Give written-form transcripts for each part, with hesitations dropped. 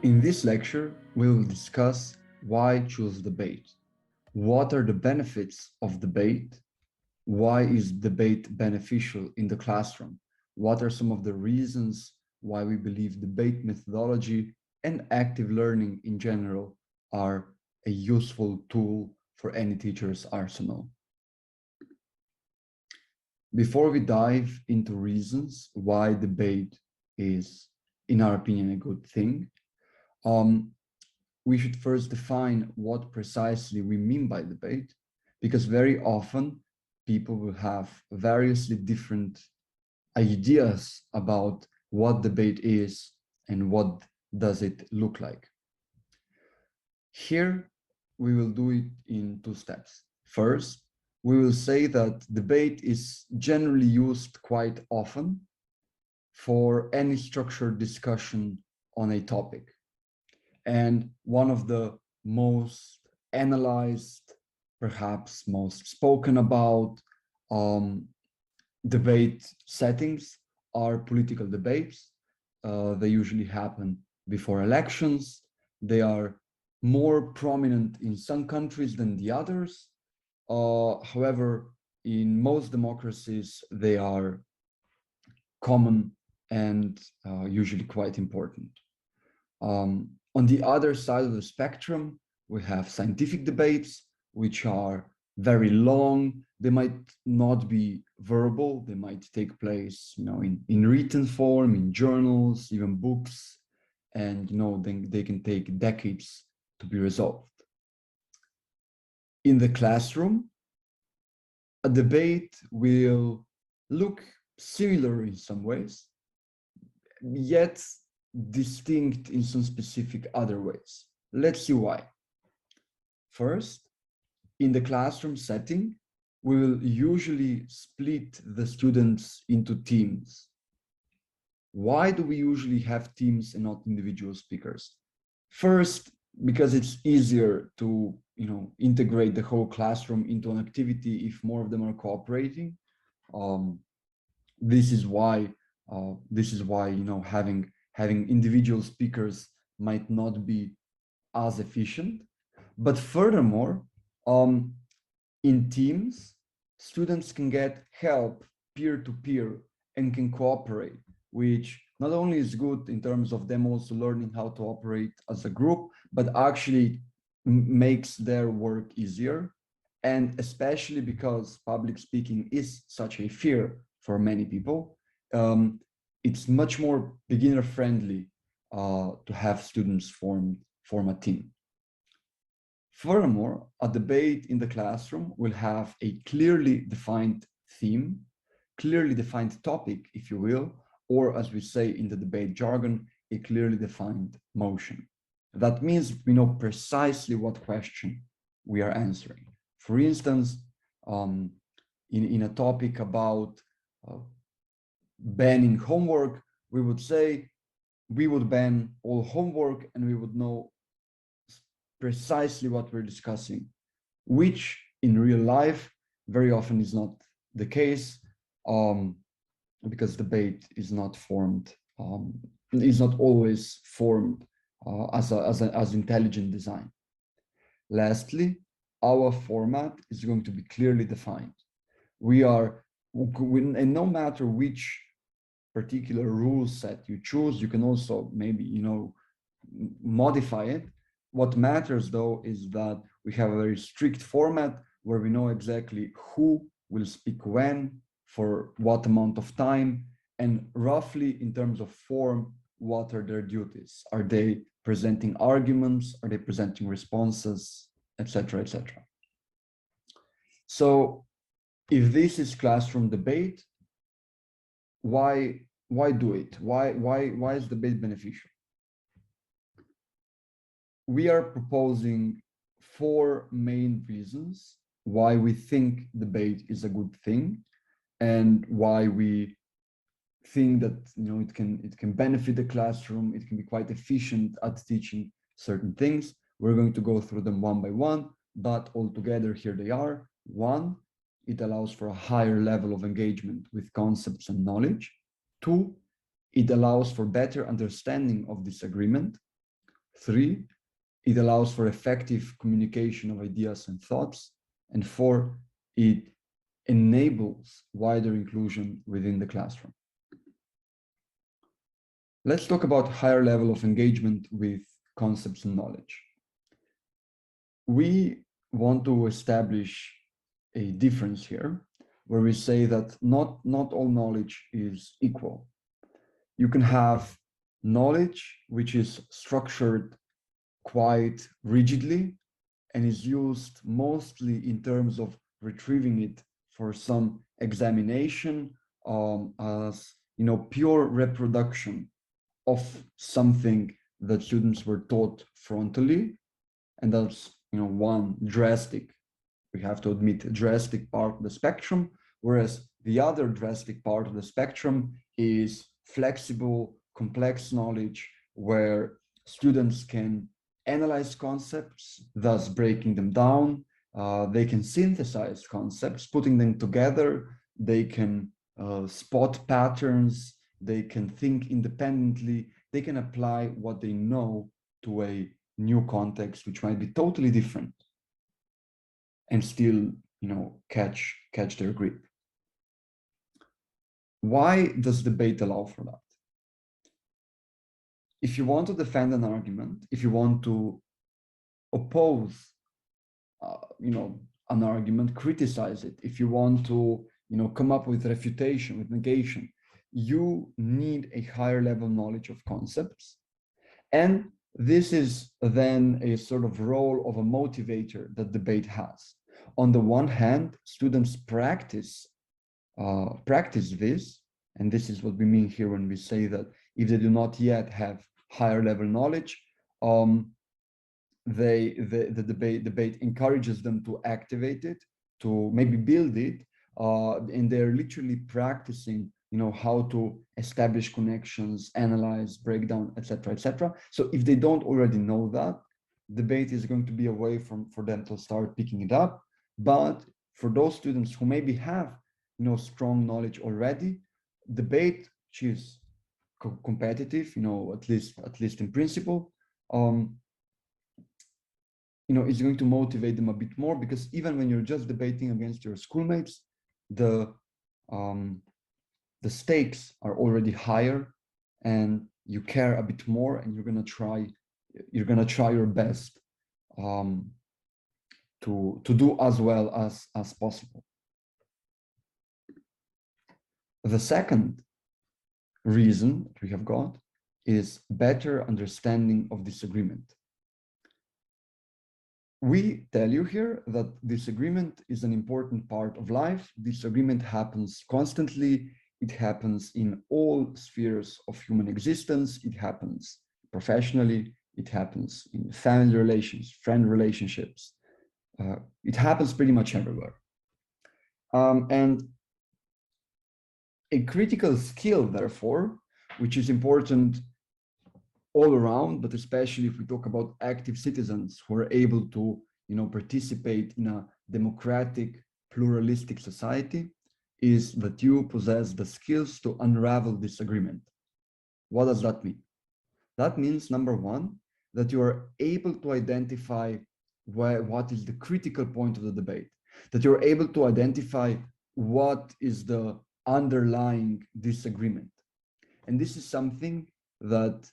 In this lecture, we will discuss why choose debate. What are the benefits of debate? Why is debate beneficial in the classroom? What are some of the reasons why we believe debate methodology and active learning in general are a useful tool for any teacher's arsenal? Before we dive into reasons why debate is, in our opinion, a good thing, we should first define what precisely we mean by debate, because very often people will have variously different ideas about what debate is and what does it look like. Here, we will do it in two steps. First, we will say that debate is generally used quite often for any structured discussion on a topic. And one of the most analyzed, perhaps most spoken about debate settings are political debates. They usually happen before elections. They are more prominent in some countries than the others. However, in most democracies, they are common and usually quite important. On the other side of the spectrum, we have scientific debates, which are very long. They might not be verbal. They might take place, in written form, in journals, even books, and they can take decades to be resolved. In the classroom, a debate will look similar in some ways, yet distinct in some specific other ways. Let's see why. First, in the classroom setting, we will usually split the students into teams. Why do we usually have teams and not individual speakers? First, because it's easier to integrate the whole classroom into an activity if more of them are cooperating. This is why having individual speakers might not be as efficient. But furthermore, in teams, students can get help peer-to-peer and can cooperate, which not only is good in terms of them also learning how to operate as a group, but actually makes their work easier. And especially because public speaking is such a fear for many people, it's much more beginner friendly to have students form a team. Furthermore, a debate in the classroom will have a clearly defined theme, clearly defined topic, if you will, or as we say in the debate jargon, a clearly defined motion. That means we know precisely what question we are answering. For instance, in a topic about banning homework, we would say we would ban all homework and we would know precisely what we're discussing, which in real life very often is not the case, because debate is not formed, is not always formed as intelligent design. Lastly, our format is going to be clearly defined. And no matter which particular rule set you choose, you can also maybe modify it. What matters though is that we have a very strict format where we know exactly who will speak when, for what amount of time, and roughly in terms of form, what are their duties? Are they presenting arguments? Are they presenting responses, etc., etc.? So if this is classroom debate, why do it? Why is debate beneficial? We are proposing 4 main reasons why we think debate is a good thing and why we think that it can benefit the classroom. It can be quite efficient at teaching certain things. We're going to go through them one by one, but altogether here they are. 1, it allows for a higher level of engagement with concepts and knowledge. 2, it allows for better understanding of disagreement. 3, it allows for effective communication of ideas and thoughts. And 4, it enables wider inclusion within the classroom. Let's talk about higher level of engagement with concepts and knowledge. We want to establish a difference here, where we say that not all knowledge is equal. You can have knowledge which is structured quite rigidly and is used mostly in terms of retrieving it for some examination, as pure reproduction of something that students were taught frontally. And that's one drastic, we have to admit, drastic part of the spectrum, whereas the other drastic part of the spectrum is flexible, complex knowledge, where students can analyze concepts, thus breaking them down. They can synthesize concepts, putting them together. They can spot patterns. They can think independently. They can apply what they know to a new context, which might be totally different, and still, catch their grip. Why does debate allow for that? If you want to defend an argument, if you want to oppose, an argument, criticize it, if you want to, come up with refutation, with negation, you need a higher level knowledge of concepts. And this is then a sort of role of a motivator that debate has. On the one hand, students practice this, and this is what we mean here when we say that if they do not yet have higher level knowledge, the debate encourages them to activate it, to maybe build it, and they're literally practicing how to establish connections, analyze, break down, etc., etc. So if they don't already know that, debate is going to be a way for them to start picking it up. But for those students who maybe have strong knowledge already, debate, which is competitive, at least in principle, is going to motivate them a bit more, because even when you're just debating against your schoolmates, the stakes are already higher, and you care a bit more, and you're gonna try your best to do as well as possible. The second reason that we have got is better understanding of disagreement. We tell you here that disagreement is an important part of life. Disagreement happens constantly. It happens in all spheres of human existence. It happens professionally. It happens in family relations, friend relationships. It happens pretty much everywhere. And a critical skill, therefore, which is important all around, but especially if we talk about active citizens who are able to, participate in a democratic, pluralistic society, is that you possess the skills to unravel disagreement. What does that mean? That means, number one, that you are able to identify what is the critical point of the debate, that you're able to identify what is the underlying disagreement. And this is something that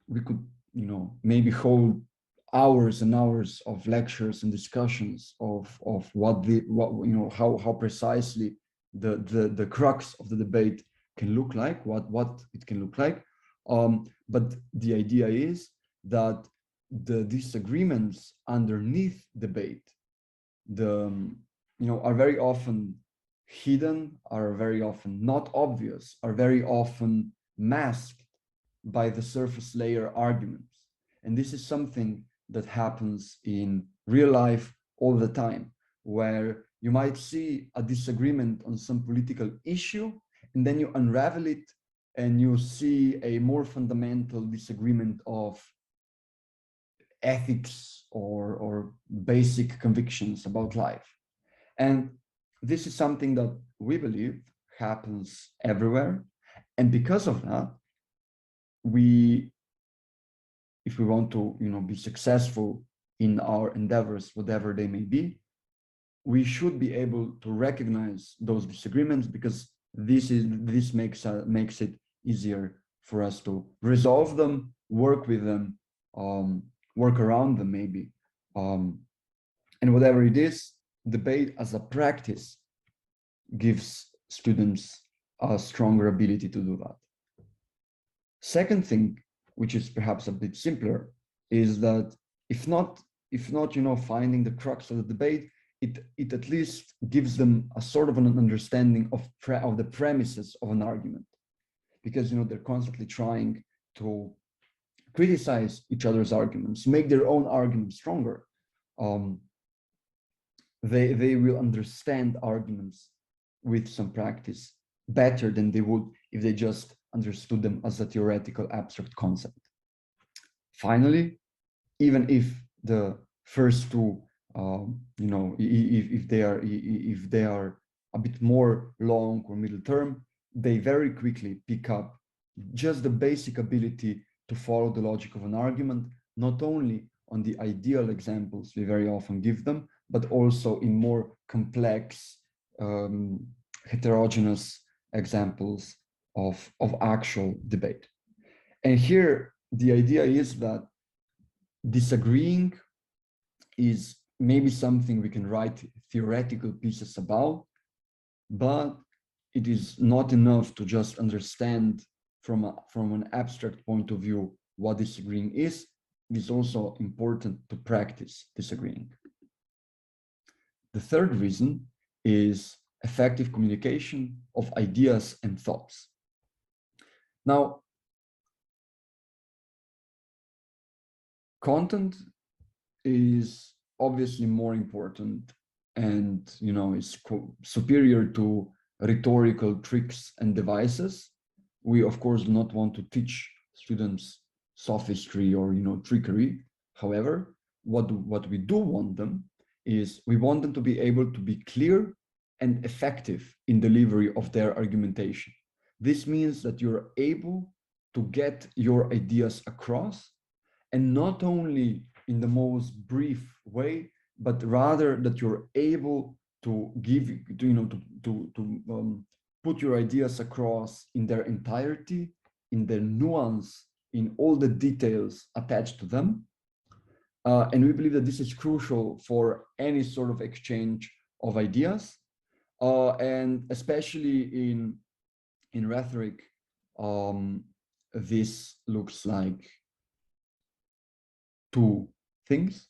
we could, maybe hold hours and hours of lectures and discussions of how precisely the crux of the debate can look like, what it can look like. But the idea is that the disagreements underneath debate, are very often hidden, are very often not obvious, are very often masked by the surface layer arguments. And this is something that happens in real life all the time, where you might see a disagreement on some political issue, and then you unravel it and you see a more fundamental disagreement of ethics or basic convictions about life. And this is something that we believe happens everywhere. And because of that, if we want to, be successful in our endeavors, whatever they may be, we should be able to recognize those disagreements, because this makes it easier for us to resolve them, work with them, work around them maybe, and whatever it is, debate as a practice gives students a stronger ability to do that. Second thing, which is perhaps a bit simpler, is that if not, finding the crux of the debate, it at least gives them a sort of an understanding of the premises of an argument, because they're constantly trying to criticize each other's arguments, make their own arguments stronger. They will understand arguments with some practice better than they would if they just understood them as a theoretical abstract concept. Finally, even if the first two, if they are a bit more long or middle term, they very quickly pick up just the basic ability to follow the logic of an argument, not only on the ideal examples we very often give them, but also in more complex, heterogeneous examples of actual debate. And here, the idea is that disagreeing is maybe something we can write theoretical pieces about, but it is not enough to just understand from an abstract point of view what disagreeing is. It is also important to practice disagreeing. The third reason is effective communication of ideas and thoughts. Now, content is obviously more important and is superior to rhetorical tricks and devices. We of course do not want to teach students sophistry or trickery. However, what we do want them is we want them to be able to be clear and effective in delivery of their argumentation. This means that you're able to get your ideas across, and not only in the most brief way, but rather that you're able to put your ideas across in their entirety, in their nuance, in all the details attached to them. And we believe that this is crucial for any sort of exchange of ideas, and especially in rhetoric, this looks like two things.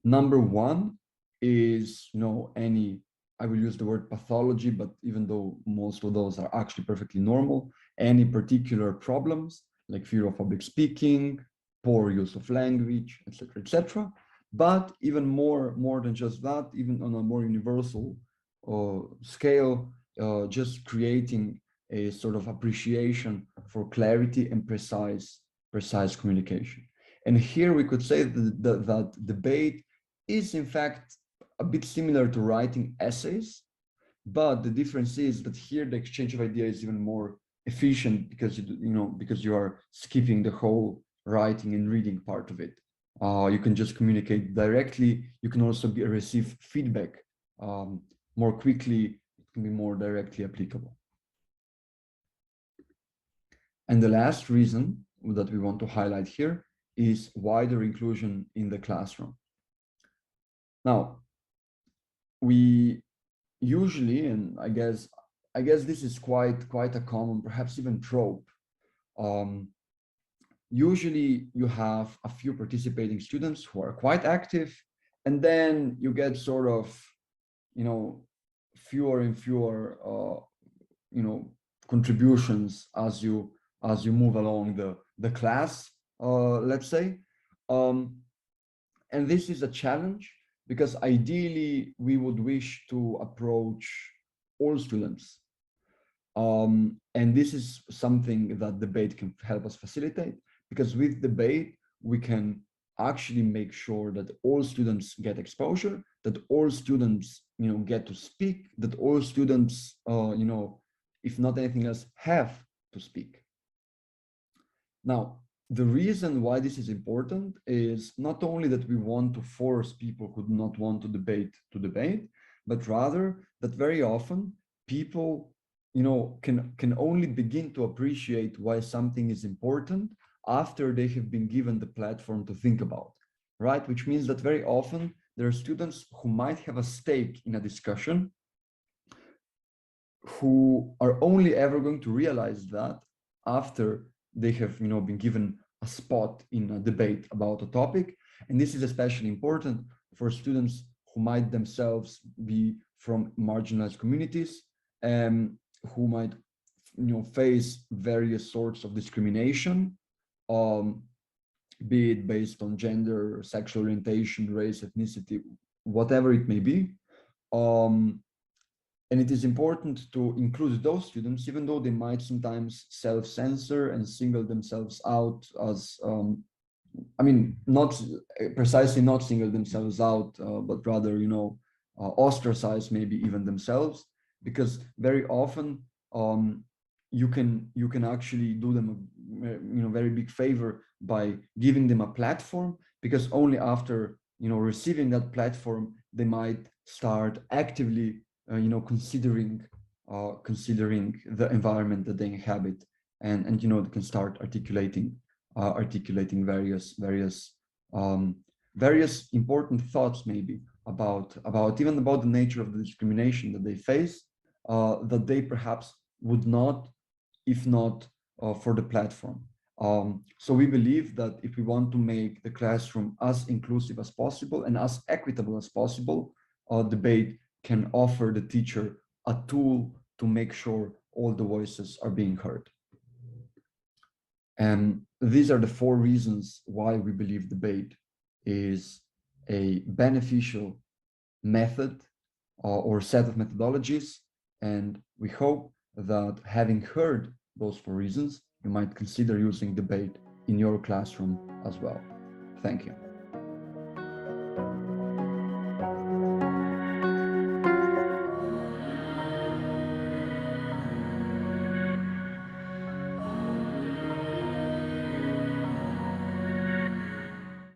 Number one is, I will use the word pathology, but even though most of those are actually perfectly normal, any particular problems like fear of public speaking, poor use of language, etc., etc. But even more than just that, even on a more universal scale, just creating a sort of appreciation for clarity and precise communication. And here we could say that debate is in fact a bit similar to writing essays, but the difference is that here the exchange of ideas is even more efficient because you are skipping the whole writing and reading part of it. You can just communicate directly. You can also receive feedback more quickly. It can be more directly applicable. And the last reason that we want to highlight here is wider inclusion in the classroom. Now, we usually, and I guess this is quite a common, perhaps even trope. Usually you have a few participating students who are quite active, and then you get sort of, fewer and fewer, contributions as you move along the class, let's say. And this is a challenge because ideally we would wish to approach all students. And this is something that debate can help us facilitate, because with debate, we can actually make sure that all students get exposure, that all students, get to speak, that all students, if not anything else, have to speak. Now, The reason why this is important is not only that we want to force people who do not want to debate, but rather that very often people, can only begin to appreciate why something is important after they have been given the platform to think about, right? Which means that very often there are students who might have a stake in a discussion, who are only ever going to realize that after they have, been given a spot in a debate about a topic. And this is especially important for students who might themselves be from marginalized communities, and who might, face various sorts of discrimination, um, be it based on gender, sexual orientation, race, ethnicity, whatever it may be. Um, and it is important to include those students, even though they might sometimes self-censor and single themselves out as, not precisely not single themselves out, but rather, ostracize maybe even themselves, because very often, you can actually do them a, very big favor by giving them a platform, because only after, receiving that platform, they might start actively, considering the environment that they inhabit, and they can start articulating um, various important thoughts, maybe about the nature of the discrimination that they face, that they perhaps would not, if not for the platform. So we believe that if we want to make the classroom as inclusive as possible and as equitable as possible, debate can offer the teacher a tool to make sure all the voices are being heard. And these are the four reasons why we believe debate is a beneficial method, or set of methodologies. And we hope that, having heard those four reasons, you might consider using debate in your classroom as well. Thank you.